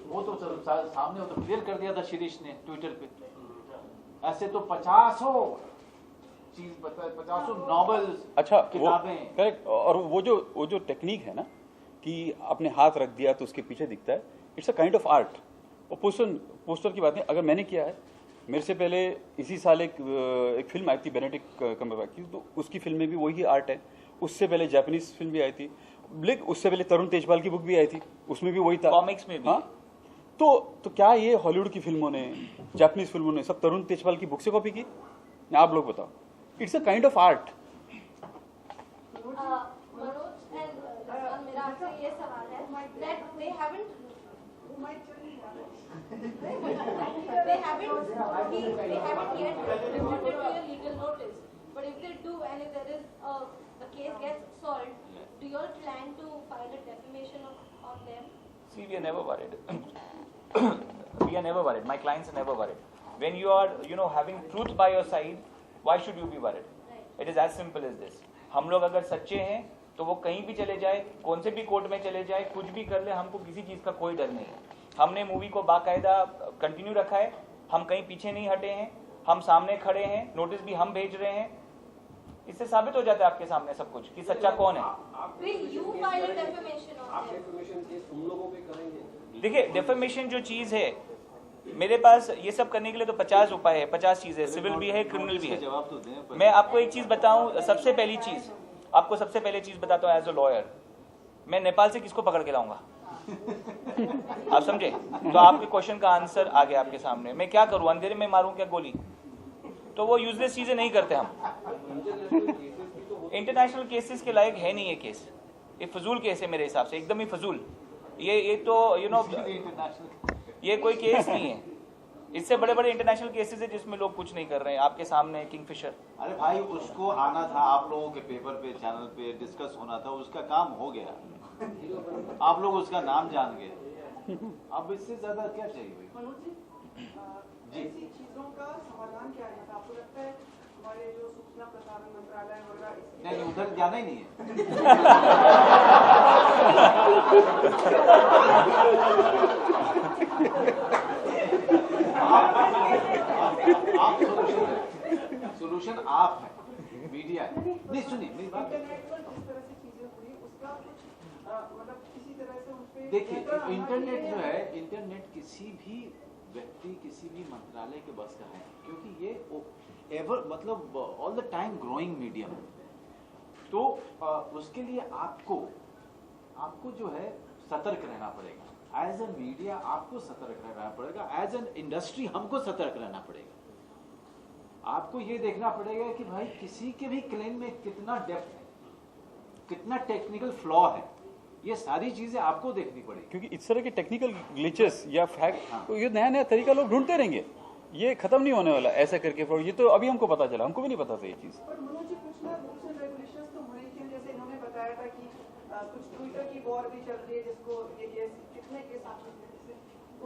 वो तो सामने वो तो क्लियर कर दिया था शिरीष ने ट्विटर पे। ऐसे तो 50 चीज बता, 50 नॉवेल्स, अच्छा किताबें। करेक्ट। और वो जो टेक्निक है ना कि आपने हाथ रख दिया तो उसके पीछे दिखता है, it's a kind of art. और पोस्टर की बात नहीं, अगर मैंने किया है, मेरे से पहले इसी साल एक फिल्म आई थी बेनेडिक्ट कम्बरबैच की, तो उसकी फिल्म में भी वही आर्ट है। उससे पहले जापानीज फिल्म भी आई थी, उससे पहले तरुण तेजपाल की बुक भी आई थी, उसमें भी वही था, कॉमिक्स में भी। हाँ, तो क्या ये हॉलीवुड की फिल्मों ने, जापानीज फिल्मों ने सब तरुण तेजपाल की बुक से कॉपी की? आप लोग बताओ। It's a kind of art. मेरा आपसे ये सवाल है that they haven't yet reported to your legal notice, but if they do and if there is the case gets solved, do you all plan to file a defamation of them? See, we are never worried. We are never worried. My clients are never worried. When you are, having truth by your side, why should you be worried? It is as simple as this. हम लोग अगर सच्चे हैं तो वो कहीं भी चले जाए, कौन से भी कोर्ट में चले जाए, कुछ भी कर ले, हमको किसी चीज़ का कोई डर नहीं है। हमने मूवी को बाकायदा कंटिन्यू रखा है, हम कहीं पीछे नहीं हटे हैं, हम सामने खड़े हैं, नोटिस भी हम भेज रहे हैं। इससे साबित हो जाता है आपके सामने सब कुछ कि सच्चा कौन है। देखिए, डेफेमेशन जो चीज़ है, मेरे पास ये सब करने के लिए तो 50 उपाय है, 50 चीज़ें, सिविल भी है, क्रिमिनल भी है। मैं आपको एक चीज़ बताऊं, सबसे पहली चीज़ बताता हूँ एज अ लॉयर, मैं नेपाल से किसको पकड़ के लाऊंगा? आप समझे? तो आपके क्वेश्चन का आंसर आ गया आपके सामने। मैं क्या करूं, अंधेरे में मारूं क्या गोली? तो वो यूजलेस चीजें नहीं करते हम। इंटरनेशनल केसेस के लायक है नहीं ये केस, ये फजूल केस है मेरे हिसाब से, एकदम ही फजूल। ये तो ये कोई केस नहीं है। इससे बड़े बड़े इंटरनेशनल केसेस है जिसमें लोग कुछ नहीं कर रहे हैं। आपके सामने किंगफिशर। अरे भाई, उसको आना था, आप लोगों के पेपर पे, चैनल पे डिस्कस होना था, उसका काम हो गया। आप लोग उसका नाम जान गए, अब इससे ज्यादा क्या चाहिए? जी, ऐसी चीजों का समाधान क्या है? आपको लगता है हमारे जो सूचना प्रसारण मंत्रालय वगैरह नहीं, उधर जाना ही नहीं है। आप सोल्यूशन आप है, मीडिया है। नहीं, सुनिए मेरी बात। जिस तरह से चीजें हुई उसका कुछ मतलब किसी तरह से उस पे देखिए, इंटरनेट जो है, इंटरनेट किसी भी व्यक्ति, किसी भी मंत्रालय के बस का है, क्योंकि ये एवर मतलब all the time growing medium. तो उसके लिए आपको जो है सतर्क रहना पड़ेगा। एज ए मीडिया आपको सतर्क रहना पड़ेगा, एज एन इंडस्ट्री हमको सतर्क रहना पड़ेगा। आपको ये देखना पड़ेगा कि भाई किसी के भी क्लेम में कितना डेप्थ है, कितना टेक्निकल फ्लॉ है, ये सारी चीजें आपको देखनी पड़ेगी। क्योंकि इस तरह के टेक्निकल ग्लिचेस या फैक्ट, तो ये नया नया तरीका लोग ढूंढते रहेंगे, ये खत्म नहीं होने वाला ऐसा करके। ये तो अभी हमको पता चला, हमको भी नहीं पता था ये चीज। जैसे इन्होंने बताया था कि कुछ ट्विटर की वॉर भी चल रही है, जिसको ये केस कितने केस आपने, तो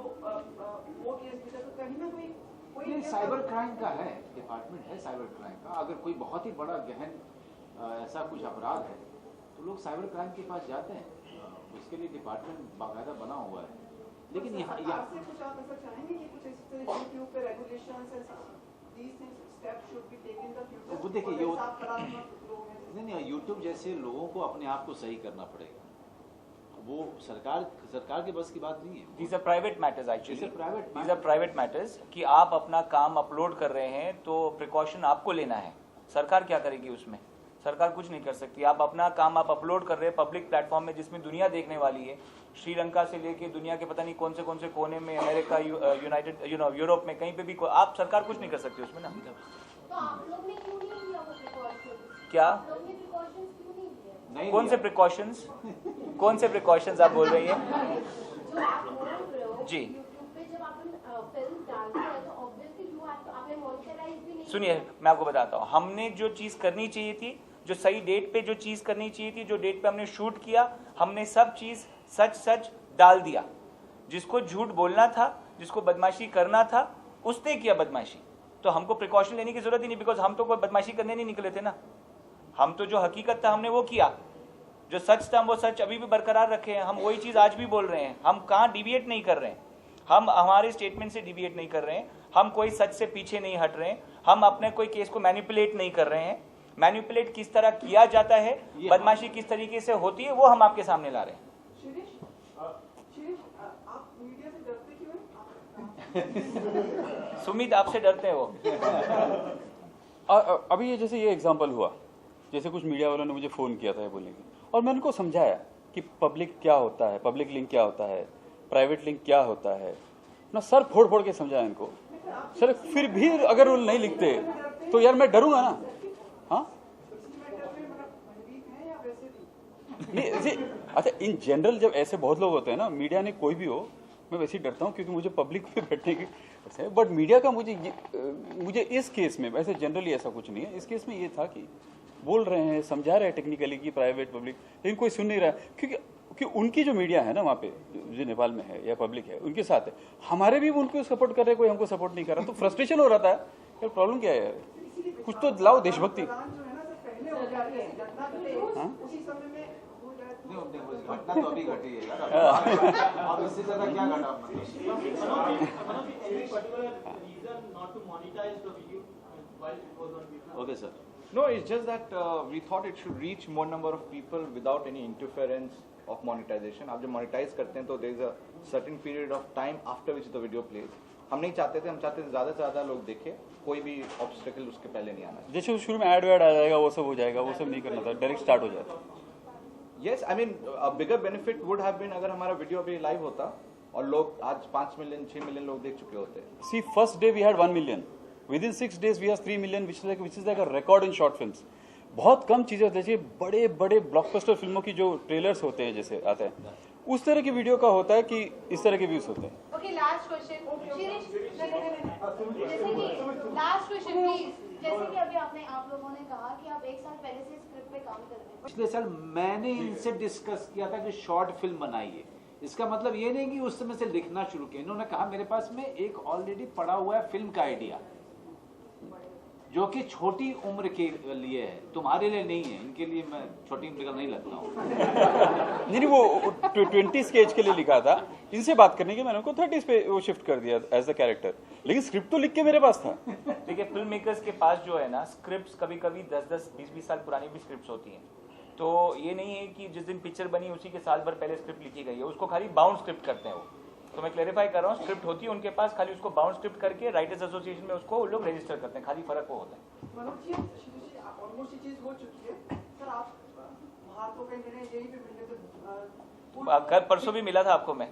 वो केस भी था, तो कहीं ना कहीं ये साइबर क्राइम का है, डिपार्टमेंट है साइबर क्राइम का। अगर कोई बहुत ही बड़ा गहन ऐसा कुछ अपराध है तो लोग साइबर क्राइम के पास जाते हैं, उसके लिए डिपार्टमेंट बाकायदा बना हुआ है। लेकिन यहाँ कुछ आप ऐसा चाहेंगे कि कुछ इस तरह यूट्यूब पे regulations and these things steps should be taken in the future? वो देखिए, नहीं, यूट्यूब जैसे लोगों को अपने आप को सही करना पड़ेगा, वो सरकार के बस की बात नहीं है। These are private matters actually. These are private matters कि आप अपना काम अपलोड कर रहे हैं तो प्रिकॉशन आपको लेना है। सरकार क्या करेगी उसमें? सरकार कुछ नहीं कर सकती। आप अपना काम आप अपलोड कर रहे हैं पब्लिक प्लेटफॉर्म में, जिसमें दुनिया देखने वाली है। श्रीलंका से लेके दुनिया के पता नहीं कौन से कोने में, अमेरिका, यूनाइटेड यूरोप में, कहीं पे भी आप सरकार कुछ नहीं कर सकती उसमें ना। तो आप लोग ने क्यों नहीं लिया वो प्रिकॉशंस? क्या? आप लोग ने प्रिकॉशंस क्यों नहीं लिए? कौन से प्रिकॉशंस? कौन से प्रिकॉशंस आप बोल रही हैं? जो आप बोल रहे हो जी, यूट्यूब पे जब आपने फिल्म डालते हैं तो ऑब्वियसली यू हैव टू, आपने मॉनिटराइज भी नहीं। सुनिए मैं आपको बताता हूँ, हमने जो चीज़ करनी चाहिए थी, जो सही डेट पे जो चीज़ करनी चाहिए थी, जो डेट पे हमने शूट किया, हमने सब चीज़ सच डाल दिया। जिसको झूठ बोलना था, जिसको बदमाशी करना था, उसने किया बदमाशी। तो हमको प्रिकॉशन लेने की जरूरत ही नहीं, बिकॉज हम तो कोई बदमाशी करने नहीं निकले थे ना। हम तो जो हकीकत था हमने वो किया। जो सच था वो सच अभी भी बरकरार रखे हैं, हम वही चीज़ आज भी बोल रहे हैं, हम कहाँ डिविएट नहीं कर रहे हैं, हम हमारे स्टेटमेंट से डिविएट नहीं कर रहे हैं, हम कोई सच से पीछे नहीं हट रहे हैं, हम अपने कोई केस को मैनिपुलेट नहीं कर रहे हैं। मैनिपुलेट किस तरह किया जाता है, बदमाशी किस तरीके से होती है, वो हम आपके सामने ला रहे हैं। शिरीष, आप मीडिया से डरते क्यों हैं? सुमित आपसे डरते हैं वो। अभी ये जैसे ये एग्जांपल हुआ, जैसे कुछ मीडिया वालों ने मुझे फ़ोन किया था ये बोलने के, और मैं उनको समझाया कि पब्लिक क्या होता है, पब्लिक लिंक क्या होता है, प्राइवेट लिंक क्या होता है, ना सर फोड़ फोड़ के समझाया इनको। सर फिर भी अगर वो नहीं लिखते तो यार मैं डरूंगा ना। हाँ अच्छा, इन जनरल जब ऐसे बहुत लोग होते हैं ना, मीडिया ने कोई भी हो, मैं वैसे ही डरता हूँ क्योंकि मुझे पब्लिक पे बैठने की, बट मीडिया का मुझे इस केस में, वैसे जनरली ऐसा कुछ नहीं है, इस केस में ये था कि बोल रहे हैं, समझा रहे हैं टेक्निकली कि प्राइवेट पब्लिक, लेकिन कोई सुन नहीं रहा, क्योंकि उनकी जो मीडिया है ना वहाँ पे जो नेपाल में है या पब्लिक है उनके साथ है, हमारे भी उनको सपोर्ट कर रहे हैं, कोई हमको सपोर्ट नहीं कर रहा, तो फ्रस्ट्रेशन हो रहा था यार, प्रॉब्लम क्या है यार, कुछ तो लाओ देशभक्ति। घटना तो अभी घटी है यार, अब इससे ज्यादा क्या घटा? Okay, sir. No, it's just that we thought it should reach more number of people without any interference of monetization. आप जब monetize करते हैं तो there is a certain period of time after which the video plays. हम नहीं चाहते थे, हम चाहते थे ज़्यादा से ज़्यादा लोग देखें, कोई भी obstacle उसके पहले नहीं आना। जैसे शुरू में ऐड वैड आ जाएगा वो सब हो जाएगा, वो सब नहीं करना था, डायरेक्ट स्टार्ट हो जाता। Yes, I mean a bigger benefit would have been अगर हमारा वीडियो अभी लाइव होता और लोग आज 5 मिलियन 6 मिलियन लोग देख चुके होते। See, first day we had 1 million. Within 6 days we have 3 million, which is like a record in short films. बहुत कम चीजें होती है, बड़े बड़े ब्लॉकबस्टर फिल्मों की जो ट्रेलर्स होते हैं जैसे आते हैं, उस तरह की वीडियो का होता है कि इस तरह के व्यूज होते हैं। Okay, last question. शिरीष, जैसे कि last question please. जैसे कि अभी आप लोगों ने कहा कि आप एक साल पहले से स्क्रिप्ट पे काम कर रहे हैं। पिछले साल मैंने इनसे डिस्कस किया था कि शॉर्ट फिल्म बनाइए, इसका मतलब ये नहीं कि उस समय से लिखना शुरू किया। इन्होंने कहा मेरे पास में एक ऑलरेडी पड़ा हुआ है फिल्म का आइडिया, जो कि छोटी उम्र के लिए है, तुम्हारे लिए नहीं है। इनके लिए मैं छोटी उम्र का नहीं लगता हूँ। नहीं, वो 20 के एज के लिए लिखा था, इनसे बात करने के मैंने उनको 30 पे वो शिफ्ट कर दिया एज द कैरेक्टर, लेकिन स्क्रिप्ट तो लिख के मेरे पास था। देखिए, फिल्म मेकर्स के पास जो है ना स्क्रिप्ट्स कभी कभी 10-10, 20-20 साल पुरानी भी स्क्रिप्ट्स होती हैं, तो ये नहीं है कि जिस दिन पिक्चर बनी उसी के साल भर पहले स्क्रिप्ट लिखी गई है, उसको खाली बाउंड स्क्रिप्ट करते हैं वो। तो मैं क्लेरिफाई कर रहा हूँ, स्क्रिप्ट होती है उनके पास, खाली उसको बाउंड स्क्रिप्ट करके राइटर्स एसोसिएशन में उसको वो लोग रजिस्टर करते हैं, खाली फर्क वो होता है। मनोज जी, ऑलमोस्ट ये चीज हो चुकी है सर, आप बाहर तो कहीं मिले, यहीं पे मिलने थे, कल परसों भी मिला था आपको मैं।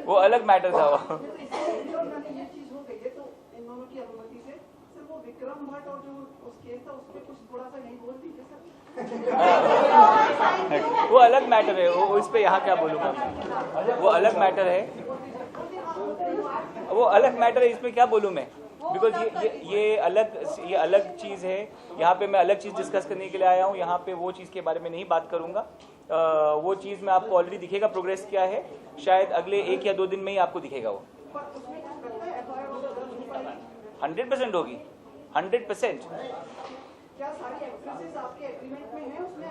वो अलग मैटर था वो। ये चीज हो गई है तो इन दोनों की अनुमति से सर वो विक्रम भट्ट और जो उस केस था उसमें कुछ थोड़ा सा नहीं बोल दीजिए सर। वो अलग मैटर है, वो इस पे यहाँ क्या बोलूँगा मैं, वो अलग मैटर है, वो अलग मैटर है, इसमें क्या बोलूँ मैं, बिकॉज ये अलग चीज़ है। यहाँ पे मैं अलग चीज़ डिस्कस करने के लिए आया हूँ, यहाँ पे वो चीज़ के बारे में नहीं बात करूँगा। वो चीज़ में आपको ऑलरेडी दिखेगा प्रोग्रेस क्या है, शायद अगले 1 या 2 दिन में ही आपको दिखेगा वो। 100% होगी, 100%। क्या सारी एक्ट्रेसेस आपके एग्रीमेंट में हैं उसमें?